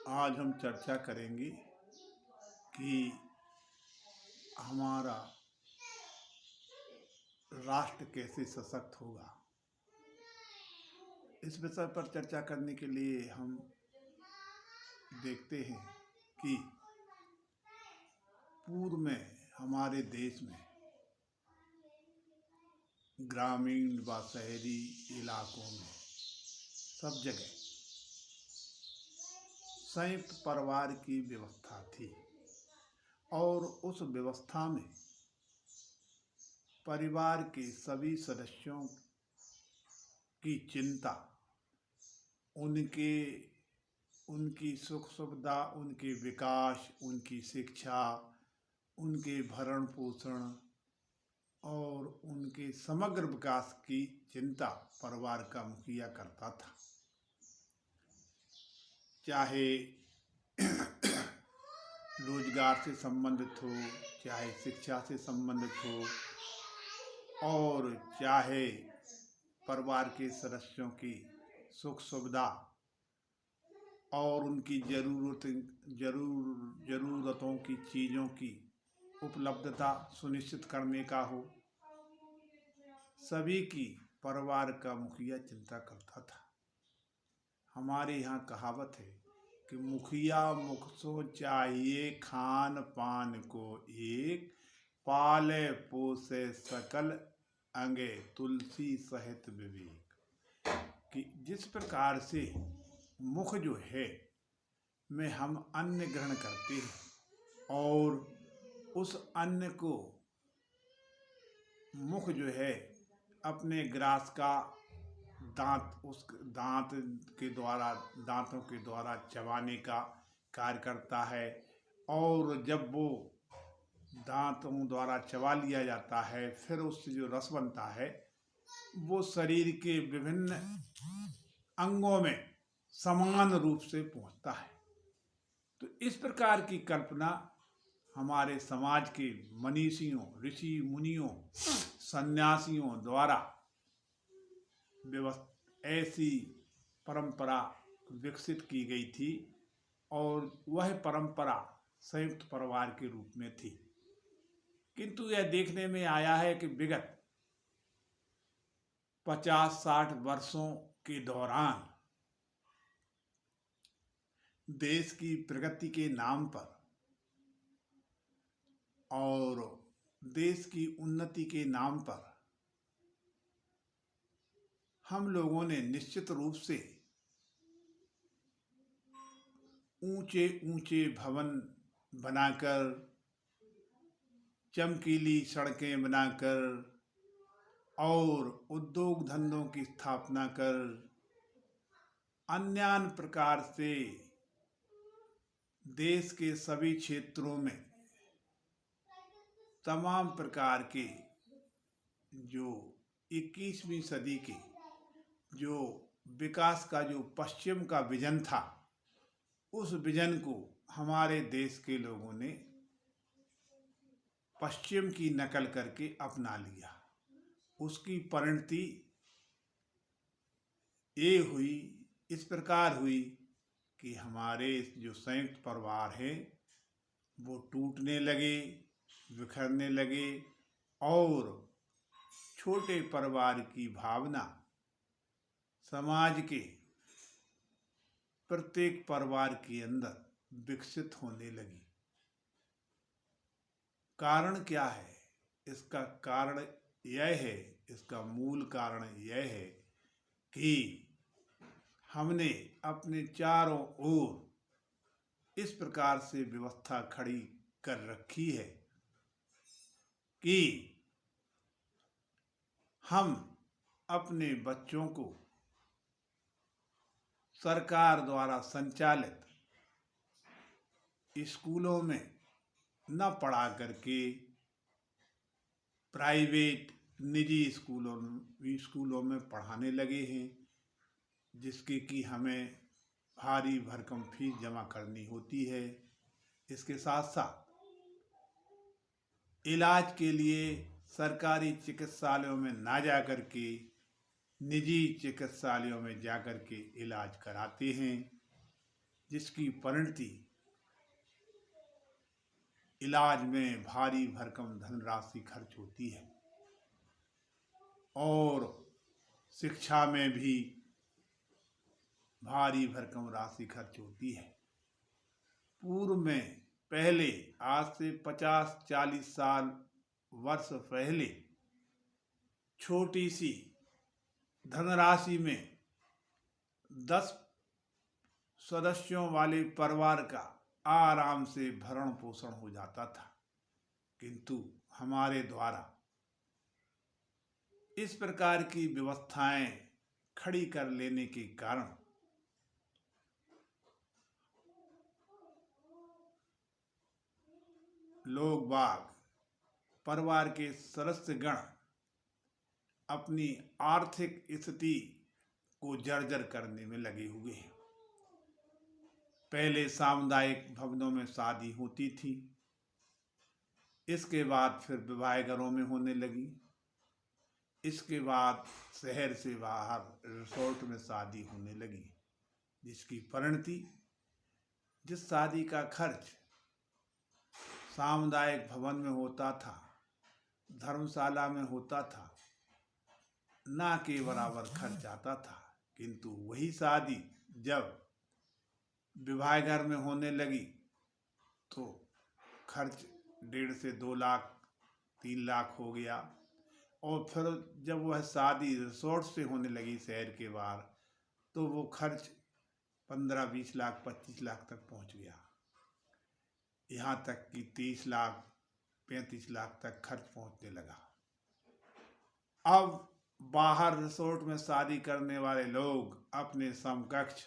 आज हम चर्चा करेंगे कि हमारा राष्ट्र कैसे सशक्त होगा। इस विषय पर चर्चा करने के लिए हम देखते हैं कि पूर्व में हमारे देश में ग्रामीण व शहरी इलाकों में सब जगह संयुक्त परिवार की व्यवस्था थी और उस व्यवस्था में परिवार के सभी सदस्यों की चिंता उनकी सुख सुविधा, उनके विकास, उनकी शिक्षा, उनके भरण पोषण और उनके समग्र विकास की चिंता परिवार का मुखिया करता था। चाहे रोजगार से संबंधित हो, चाहे शिक्षा से संबंधित हो और चाहे परिवार के सदस्यों की सुख सुविधा और उनकी ज़रूरतों की चीज़ों की उपलब्धता सुनिश्चित करने का हो, सभी की परिवार का मुखिया चिंता करता था। हमारे यहाँ कहावत है कि मुखिया मुख सो चाहिए खान पान को एक, पाले पोसे सकल अंगे तुलसी सहित विवेक। कि जिस प्रकार से मुख जो है में हम अन्न ग्रहण करते हैं और उस अन्न को मुख जो है अपने ग्रास का दांतों के द्वारा चबाने का कार्य करता है और जब वो दांतों द्वारा चबा लिया जाता है फिर उससे जो रस बनता है वो शरीर के विभिन्न अंगों में समान रूप से पहुंचता है। तो इस प्रकार की कल्पना हमारे समाज के मनीषियों, ऋषि मुनियों, सन्यासियों द्वारा ऐसी परंपरा विकसित की गई थी और वह परंपरा संयुक्त परिवार के रूप में थी। किंतु यह देखने में आया है कि विगत 50-60 वर्षों के दौरान देश की प्रगति के नाम पर और देश की उन्नति के नाम पर हम लोगों ने निश्चित रूप से ऊंचे ऊंचे भवन बनाकर, चमकीली सड़कें बनाकर और उद्योग धंधों की स्थापना कर अन्य प्रकार से देश के सभी क्षेत्रों में तमाम प्रकार के जो 21वीं सदी के जो विकास का जो पश्चिम का विजन था, उस विजन को हमारे देश के लोगों ने पश्चिम की नकल करके अपना लिया। उसकी परिणति ये हुई, इस प्रकार हुई कि हमारे जो संयुक्त परिवार हैं वो टूटने लगे, बिखरने लगे और छोटे परिवार की भावना समाज के प्रत्येक परिवार के अंदर विकसित होने लगी। कारण क्या है? इसका कारण यह है, इसका मूल कारण यह है कि हमने अपने चारों ओर इस प्रकार से व्यवस्था खड़ी कर रखी है कि हम अपने बच्चों को सरकार द्वारा संचालित स्कूलों में न पढ़ा करके प्राइवेट निजी स्कूलों में पढ़ाने लगे हैं, जिसके कि हमें भारी भरकम फीस जमा करनी होती है। इसके साथ साथ इलाज के लिए सरकारी चिकित्सालयों में ना जा कर के निजी चिकित्सालयों में जा कर के इलाज कराते हैं। जिसकी परिणति इलाज में भारी भरकम धनराशि खर्च होती है और शिक्षा में भी भारी भरकम राशि खर्च होती है। पूर्व में पहले आज से 50-40 साल वर्ष पहले छोटी सी धनराशि में 10 सदस्यों वाले परिवार का आराम से भरण पोषण हो जाता था, किंतु हमारे द्वारा इस प्रकार की व्यवस्थाएं खड़ी कर लेने के कारण लोग बाग, परिवार के सदस्यगण अपनी आर्थिक स्थिति को जर्जर करने में लगे हुए हैं। पहले सामुदायिक भवनों में शादी होती थी, इसके बाद फिर विवाह घरों में होने लगी, इसके बाद शहर से बाहर रिसोर्ट में शादी होने लगी, जिसकी परिणति जिस शादी का खर्च सामुदायिक भवन में होता था, धर्मशाला में होता था, ना के बराबर खर्च आता था, किंतु वही शादी जब विवाह घर में होने लगी तो खर्च 1.5 से 2 लाख 3 लाख हो गया। और फिर जब वह शादी रिसोर्ट से होने लगी शहर के बाहर, तो वो खर्च 15-20 लाख 25 लाख तक पहुंच गया। यहाँ तक कि 30 लाख 35 लाख तक खर्च पहुंचने लगा। अब बाहर रिसोर्ट में शादी करने वाले लोग अपने समकक्ष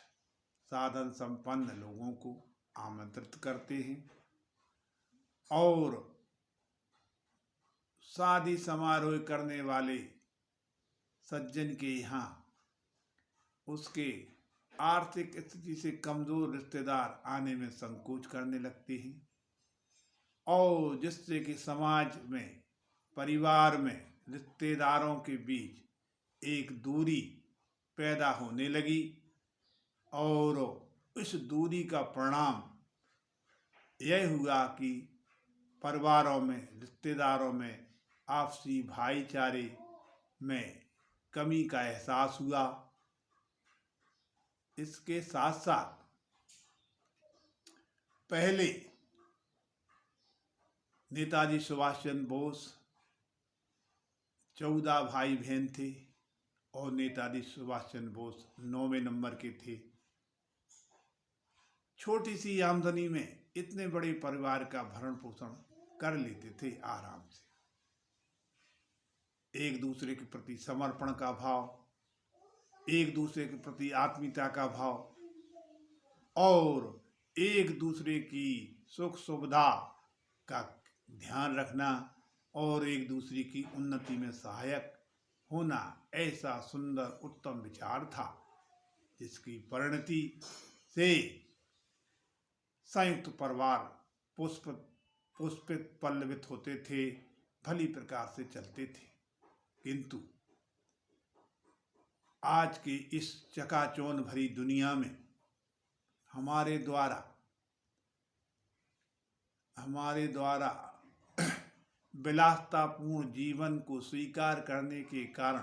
साधन संपन्न लोगों को आमंत्रित करते हैं और शादी समारोह करने वाले सज्जन के यहाँ उसके आर्थिक स्थिति से कमजोर रिश्तेदार आने में संकोच करने लगते हैं और जिससे कि समाज में, परिवार में, रिश्तेदारों के बीच एक दूरी पैदा होने लगी और इस दूरी का परिणाम यह हुआ कि परिवारों में, रिश्तेदारों में आपसी भाईचारे में कमी का एहसास हुआ। इसके साथ साथ पहले नेताजी सुभाष चंद्र बोस 14 भाई बहन थे और नेताजी सुभाष चंद्र बोस 9वें नंबर के थे। छोटी सी आमदनी में इतने बड़े परिवार का भरण पोषण कर लेते थे आराम से। एक दूसरे के प्रति समर्पण का भाव, एक दूसरे के प्रति आत्मीयता का भाव और एक दूसरे की सुख सुविधा का ध्यान रखना और एक दूसरे की उन्नति में सहायक होना, ऐसा सुंदर उत्तम विचार था, जिसकी परिणति से संयुक्त परिवार पुष्पित पल्लवित होते थे, भली प्रकार से चलते थे। किंतु आज की इस चकाचौंध भरी दुनिया में हमारे द्वारा विलासतापूर्ण जीवन को स्वीकार करने के कारण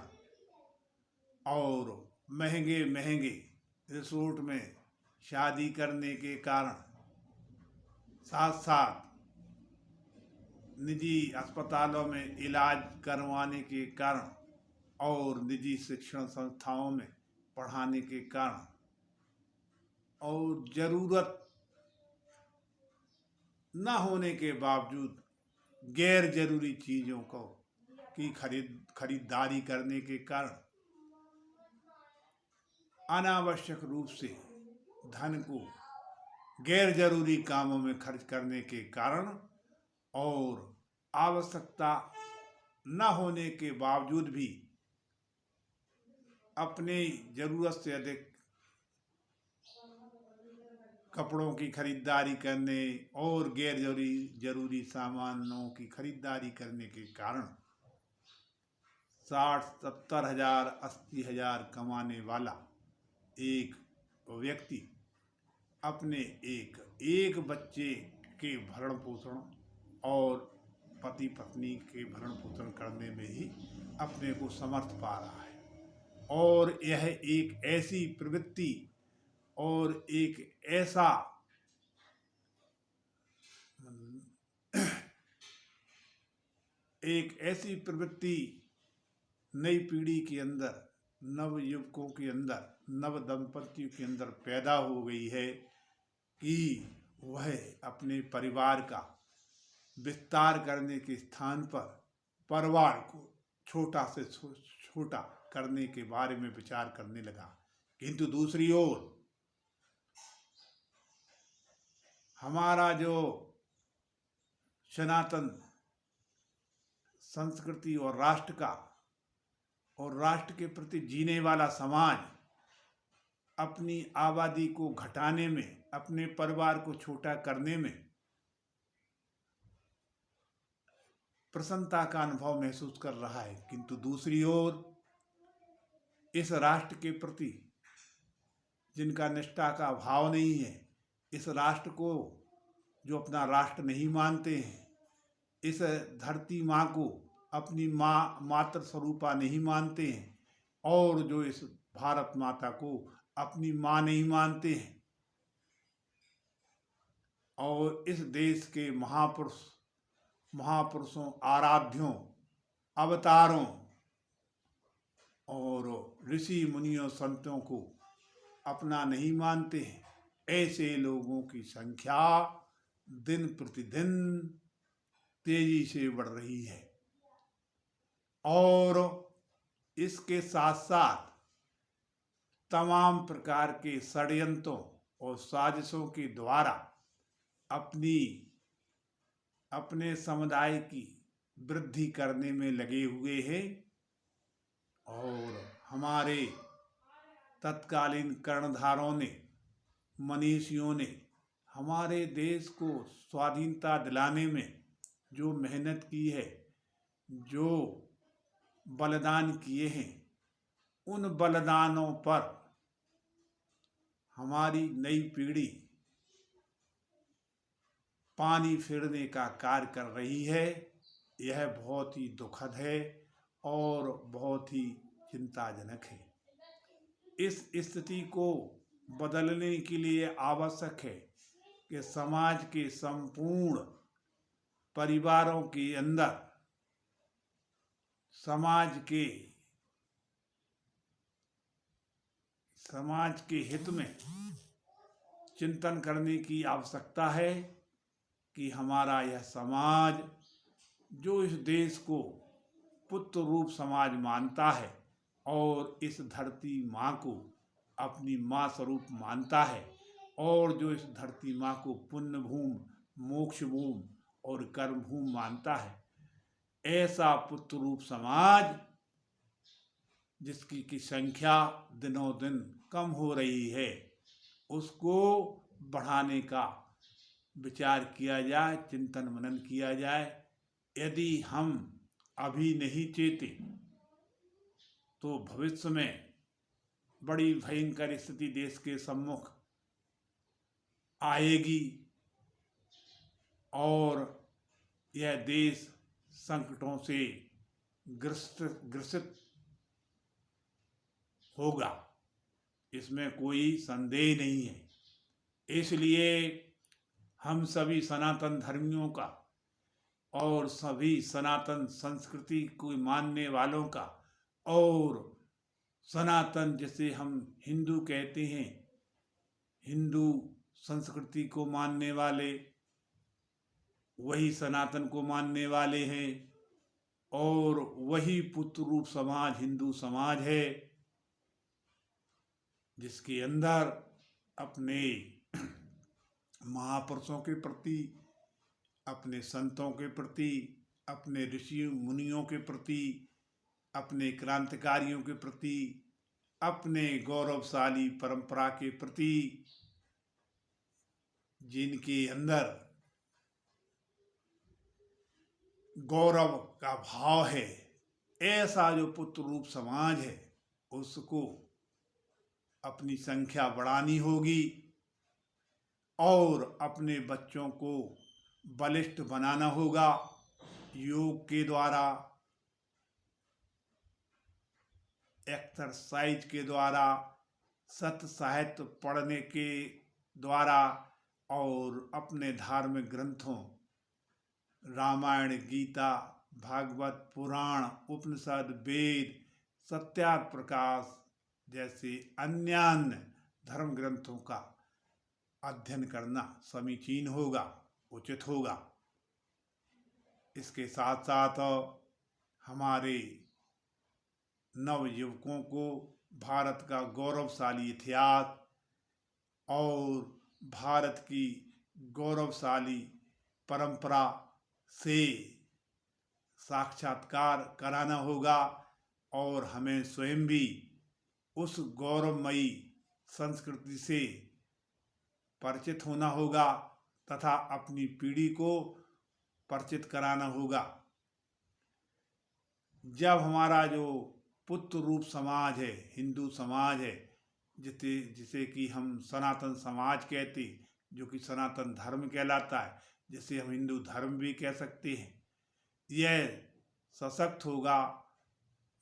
और महंगे महंगे रिसोर्ट में शादी करने के कारण, साथ साथ निजी अस्पतालों में इलाज करवाने के कारण और निजी शिक्षण संस्थाओं में पढ़ाने के कारण और जरूरत न होने के बावजूद गैर जरूरी चीज़ों की खरीदारी करने के कारण अनावश्यक रूप से धन को गैर जरूरी कामों में खर्च करने के कारण और आवश्यकता न होने के बावजूद भी अपने जरूरत से अधिक कपड़ों की खरीदारी करने और गैर जरूरी सामानों की खरीदारी करने के कारण 60-70 हजार 80 हजार कमाने वाला एक व्यक्ति अपने एक एक बच्चे के भरण पोषण और पति पत्नी के भरण पोषण करने में ही अपने को समर्थ पा रहा है। और यह एक ऐसी प्रवृत्ति और एक ऐसा एक ऐसी प्रवृत्ति नई पीढ़ी के अंदर, नव युवकों के अंदर, नव दंपतियों के अंदर पैदा हो गई है कि वह अपने परिवार का विस्तार करने के स्थान पर परिवार को छोटा से छोटा करने के बारे में विचार करने लगा। किंतु दूसरी ओर हमारा जो सनातन संस्कृति और राष्ट्र के प्रति जीने वाला समाज अपनी आबादी को घटाने में, अपने परिवार को छोटा करने में प्रसन्नता का अनुभव महसूस कर रहा है। किंतु दूसरी ओर इस राष्ट्र के प्रति जिनका निष्ठा का भाव नहीं है, इस राष्ट्र को जो अपना राष्ट्र नहीं मानते हैं, इस धरती माँ को अपनी मातृ स्वरूपा नहीं मानते हैं और जो इस भारत माता को अपनी माँ नहीं मानते हैं और इस देश के महापुरुषों, आराध्यों, अवतारों और ऋषि मुनियों, संतों को अपना नहीं मानते हैं, ऐसे लोगों की संख्या दिन प्रतिदिन तेजी से बढ़ रही है। और इसके साथ साथ तमाम प्रकार के षड्यंत्रों और साजिशों के द्वारा अपने समुदाय की वृद्धि करने में लगे हुए हैं। और हमारे तत्कालीन कर्णधारों ने, मनीषियों ने हमारे देश को स्वाधीनता दिलाने में जो मेहनत की है, जो बलिदान किए हैं, उन बलिदानों पर हमारी नई पीढ़ी पानी फेरने का कार्य कर रही है। यह बहुत ही दुखद है और बहुत ही चिंताजनक है। इस स्थिति को बदलने के लिए आवश्यक है कि समाज के संपूर्ण परिवारों के अंदर समाज के हित में चिंतन करने की आवश्यकता है कि हमारा यह समाज जो इस देश को पुत्र रूप समाज मानता है और इस धरती माँ को अपनी माँ स्वरूप मानता है और जो इस धरती माँ को पुण्य भूमि, मोक्ष भूमि और कर्म भूमि मानता है, ऐसा पुत्र रूप समाज जिसकी की संख्या दिनों दिन कम हो रही है, उसको बढ़ाने का विचार किया जाए, चिंतन मनन किया जाए। यदि हम अभी नहीं चेते तो भविष्य में बड़ी भयंकर स्थिति देश के सम्मुख आएगी और यह देश संकटों से ग्रसित होगा, इसमें कोई संदेह नहीं है। इसलिए हम सभी सनातन धर्मियों का और सभी सनातन संस्कृति को मानने वालों का और सनातन जिसे हम हिंदू कहते हैं, हिंदू संस्कृति को मानने वाले वही सनातन को मानने वाले हैं और वही पुत्र रूप समाज हिंदू समाज है, जिसके अंदर अपने महापुरुषों के प्रति, अपने संतों के प्रति, अपने ऋषि मुनियों के प्रति, अपने क्रांतिकारियों के प्रति, अपने गौरवशाली परंपरा के प्रति, जिनके अंदर गौरव का भाव है, ऐसा जो पुत्र रूप समाज है, उसको अपनी संख्या बढ़ानी होगी और अपने बच्चों को बलिष्ठ बनाना होगा योग के द्वारा, एक्सरसाइज के द्वारा, सत्य साहित्य पढ़ने के द्वारा और अपने धार्मिक ग्रंथों रामायण, गीता, भागवत, पुराण, उपनिषद, वेद, सत्यार्थ प्रकाश जैसे अन्य धर्म ग्रंथों का अध्ययन करना समीचीन होगा, उचित होगा। इसके साथ साथ हमारे नवयुवकों को भारत का गौरवशाली इतिहास और भारत की गौरवशाली परंपरा से साक्षात्कार कराना होगा और हमें स्वयं भी उस गौरवमयी संस्कृति से परिचित होना होगा तथा अपनी पीढ़ी को परिचित कराना होगा। जब हमारा जो पुत्र रूप समाज है, हिंदू समाज है, जिसे कि हम सनातन समाज कहते, जो कि सनातन धर्म कहलाता है, जिसे हम हिंदू धर्म भी कह सकते हैं, यह सशक्त होगा,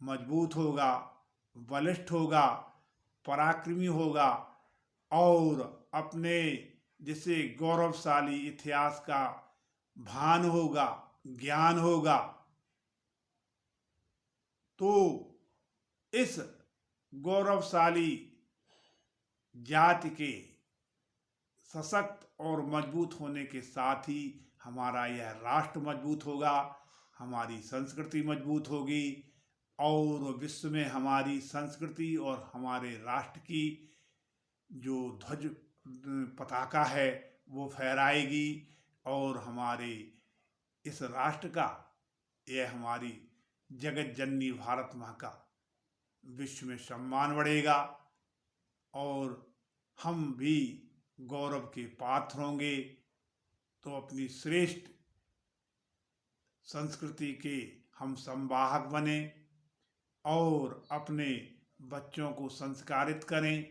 मजबूत होगा, बलिष्ठ होगा, पराक्रमी होगा और अपने जिसे गौरवशाली इतिहास का भान होगा, ज्ञान होगा, तो इस गौरवशाली जाति के सशक्त और मजबूत होने के साथ ही हमारा यह राष्ट्र मजबूत होगा, हमारी संस्कृति मजबूत होगी और विश्व में हमारी संस्कृति और हमारे राष्ट्र की जो ध्वज पताका है वो फहराएगी और हमारे इस राष्ट्र का, यह हमारी जगत जननी भारत माँ का विश्व में सम्मान बढ़ेगा और हम भी गौरव के पात्र होंगे। तो अपनी श्रेष्ठ संस्कृति के हम संवाहक बने और अपने बच्चों को संस्कारित करें,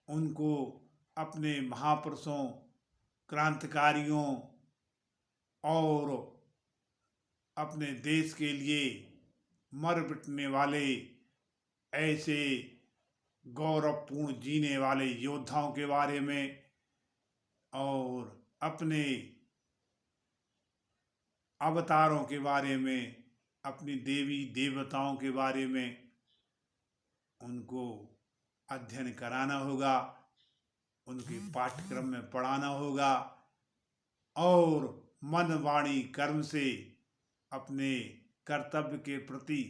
उनको अपने महापुरुषों, क्रांतिकारियों और अपने देश के लिए मर मिटने वाले ऐसे गौरवपूर्ण जीने वाले योद्धाओं के बारे में और अपने अवतारों के बारे में, अपनी देवी देवताओं के बारे में उनको अध्ययन कराना होगा, उनके पाठ्यक्रम में पढ़ाना होगा और मन, वाणी, कर्म से अपने कर्तव्य के प्रति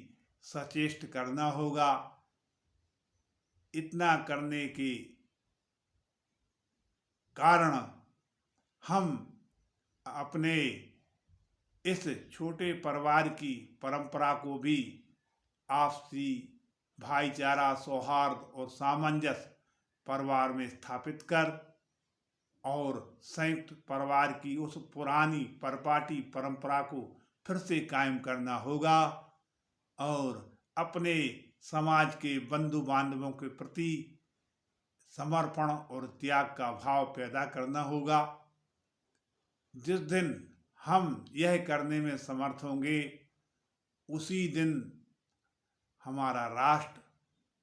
सचेष्ट करना होगा। इतना करने के कारण हम अपने इस छोटे परिवार की परंपरा को भी आपसी भाईचारा, सौहार्द और सामंजस्य परिवार में स्थापित कर और संयुक्त परिवार की उस पुरानी परिपाटी परंपरा को फिर से कायम करना होगा और अपने समाज के बंधु बांधवों के प्रति समर्पण और त्याग का भाव पैदा करना होगा। जिस दिन हम यह करने में समर्थ होंगे, उसी दिन हमारा राष्ट्र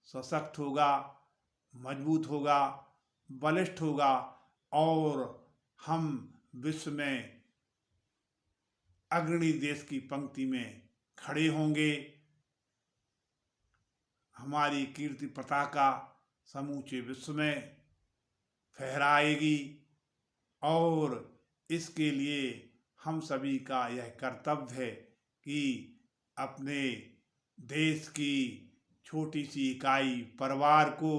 सशक्त होगा, मजबूत होगा, बलिष्ठ होगा और हम विश्व में अग्रणी देश की पंक्ति में खड़े होंगे। हमारी कीर्ति पताका समूचे विश्व में फहराएगी और इसके लिए हम सभी का यह कर्तव्य है कि अपने देश की छोटी सी इकाई परिवार को,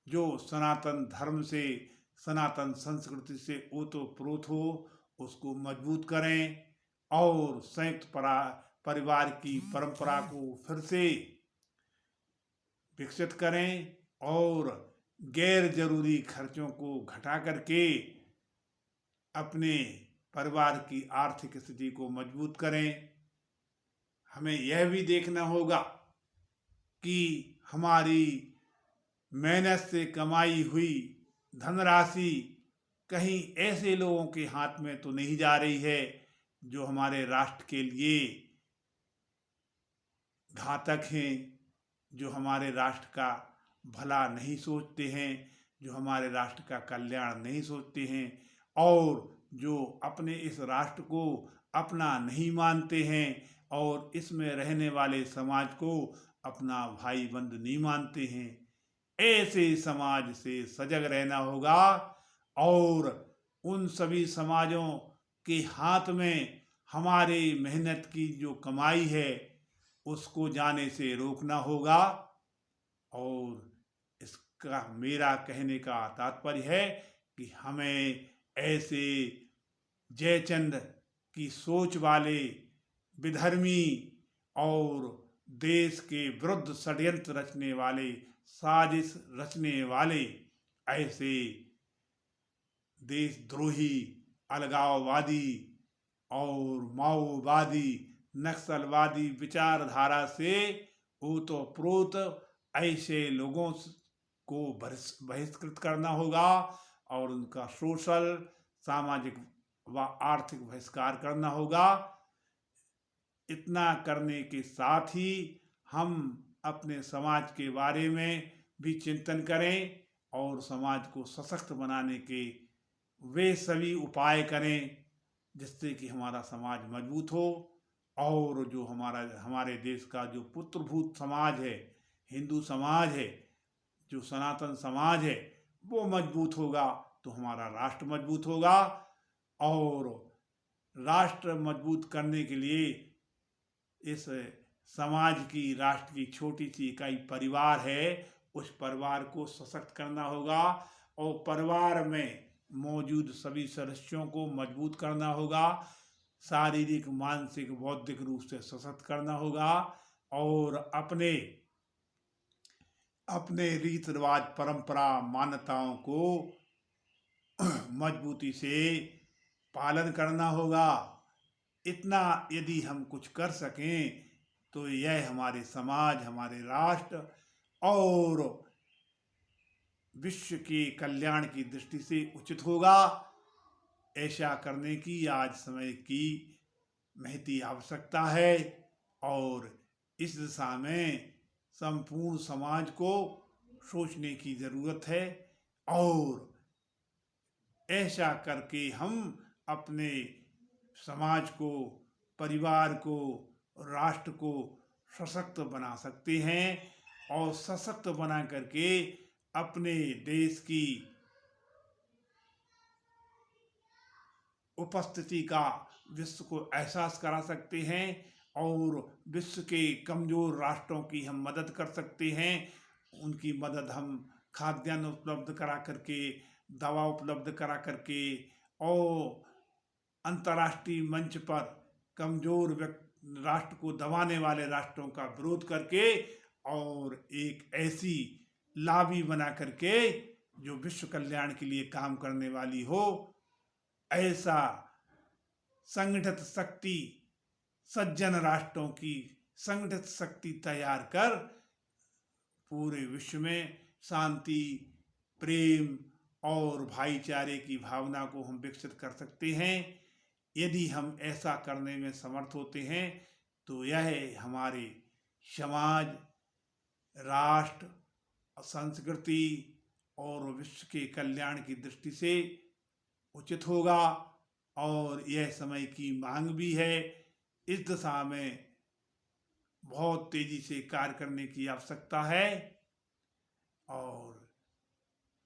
जो सनातन धर्म से, सनातन संस्कृति से ओतप्रोत हो, उसको मजबूत करें और संयुक्त परिवार की परंपरा को फिर से विकसित करें और गैर जरूरी खर्चों को घटा करके अपने परिवार की आर्थिक स्थिति को मजबूत करें। हमें यह भी देखना होगा कि हमारी मेहनत से कमाई हुई धनराशि कहीं ऐसे लोगों के हाथ में तो नहीं जा रही है जो हमारे राष्ट्र के लिए घातक हैं, जो हमारे राष्ट्र का भला नहीं सोचते हैं, जो हमारे राष्ट्र का कल्याण नहीं सोचते हैं, और जो अपने इस राष्ट्र को अपना नहीं मानते हैं और इसमें रहने वाले समाज को अपना भाई बंधु नहीं मानते हैं। ऐसे समाज से सजग रहना होगा और उन सभी समाजों के हाथ में हमारे मेहनत की जो कमाई है उसको जाने से रोकना होगा। और इसका मेरा कहने का तात्पर्य है कि हमें ऐसे जयचंद की सोच वाले विधर्मी और देश के विरुद्ध षड्यंत्र रचने वाले, साजिश रचने वाले ऐसे देशद्रोही, अलगाववादी और माओवादी, नक्सलवादी विचारधारा से ओतप्रोत ऐसे लोगों को बहिष्कृत करना होगा और उनका सोशल, सामाजिक व आर्थिक बहिष्कार करना होगा। इतना करने के साथ ही हम अपने समाज के बारे में भी चिंतन करें और समाज को सशक्त बनाने के वे सभी उपाय करें जिससे कि हमारा समाज मजबूत हो और जो हमारे देश का जो पुत्रभूत समाज है, हिंदू समाज है, जो सनातन समाज है, वो मजबूत होगा तो हमारा राष्ट्र मजबूत होगा। और राष्ट्र मजबूत करने के लिए इस समाज की, राष्ट्र की छोटी सी इकाई परिवार है, उस परिवार को सशक्त करना होगा और परिवार में मौजूद सभी सदस्यों को मजबूत करना होगा, शारीरिक, मानसिक, बौद्धिक रूप से सशक्त करना होगा और अपने अपने रीत रिवाज, परंपरा, मान्यताओं को मजबूती से पालन करना होगा। इतना यदि हम कुछ कर सकें तो यह हमारे समाज, हमारे राष्ट्र और विश्व के कल्याण की दृष्टि से उचित होगा। ऐसा करने की आज समय की महती आवश्यकता है और इस दिशा में संपूर्ण समाज को सोचने की ज़रूरत है और ऐसा करके हम अपने समाज को, परिवार को, राष्ट्र को सशक्त बना सकते हैं और सशक्त बना करके अपने देश की उपस्थिति का विश्व को एहसास करा सकते हैं और विश्व के कमज़ोर राष्ट्रों की हम मदद कर सकते हैं। उनकी मदद हम खाद्यान्न उपलब्ध करा करके, दवा उपलब्ध करा करके और अंतर्राष्ट्रीय मंच पर कमज़ोर राष्ट्र को दबाने वाले राष्ट्रों का विरोध करके और एक ऐसी लाबी बना करके जो विश्व कल्याण के लिए काम करने वाली हो, ऐसा संगठित शक्ति, सज्जन राष्ट्रों की संगठित शक्ति तैयार कर पूरे विश्व में शांति, प्रेम और भाईचारे की भावना को हम विकसित कर सकते हैं। यदि हम ऐसा करने में समर्थ होते हैं तो यह हमारे समाज, राष्ट्र, संस्कृति और विश्व के कल्याण की दृष्टि से उचित होगा और यह समय की मांग भी है। इस दिशा में बहुत तेजी से कार्य करने की आवश्यकता है और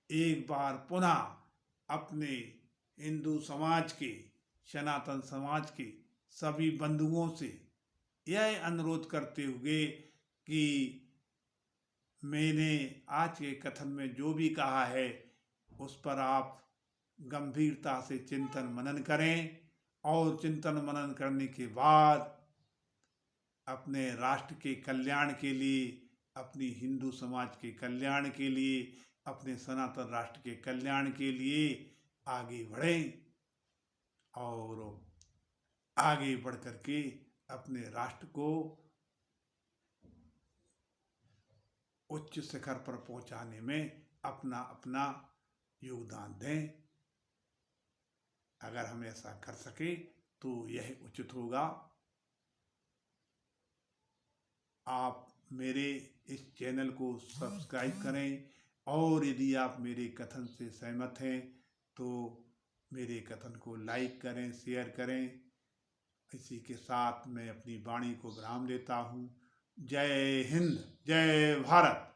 एक बार पुनः अपने हिंदू समाज के, सनातन समाज के सभी बंधुओं से यह अनुरोध करते हुए कि मैंने आज के कथन में जो भी कहा है उस पर आप गंभीरता से चिंतन मनन करें और चिंतन मनन करने के बाद अपने राष्ट्र के कल्याण के लिए, अपनी हिंदू समाज के कल्याण के लिए, अपने सनातन राष्ट्र के कल्याण के लिए आगे बढ़ें और आगे बढ़ करके अपने राष्ट्र को उच्च शिखर पर पहुंचाने में अपना अपना योगदान दें। अगर हम ऐसा कर सके तो यह उचित होगा। आप मेरे इस चैनल को सब्सक्राइब करें और यदि आप मेरे कथन से सहमत हैं तो मेरे कथन को लाइक करें, शेयर करें। इसी के साथ मैं अपनी वाणी को विराम देता हूँ। जय हिंद, जय भारत।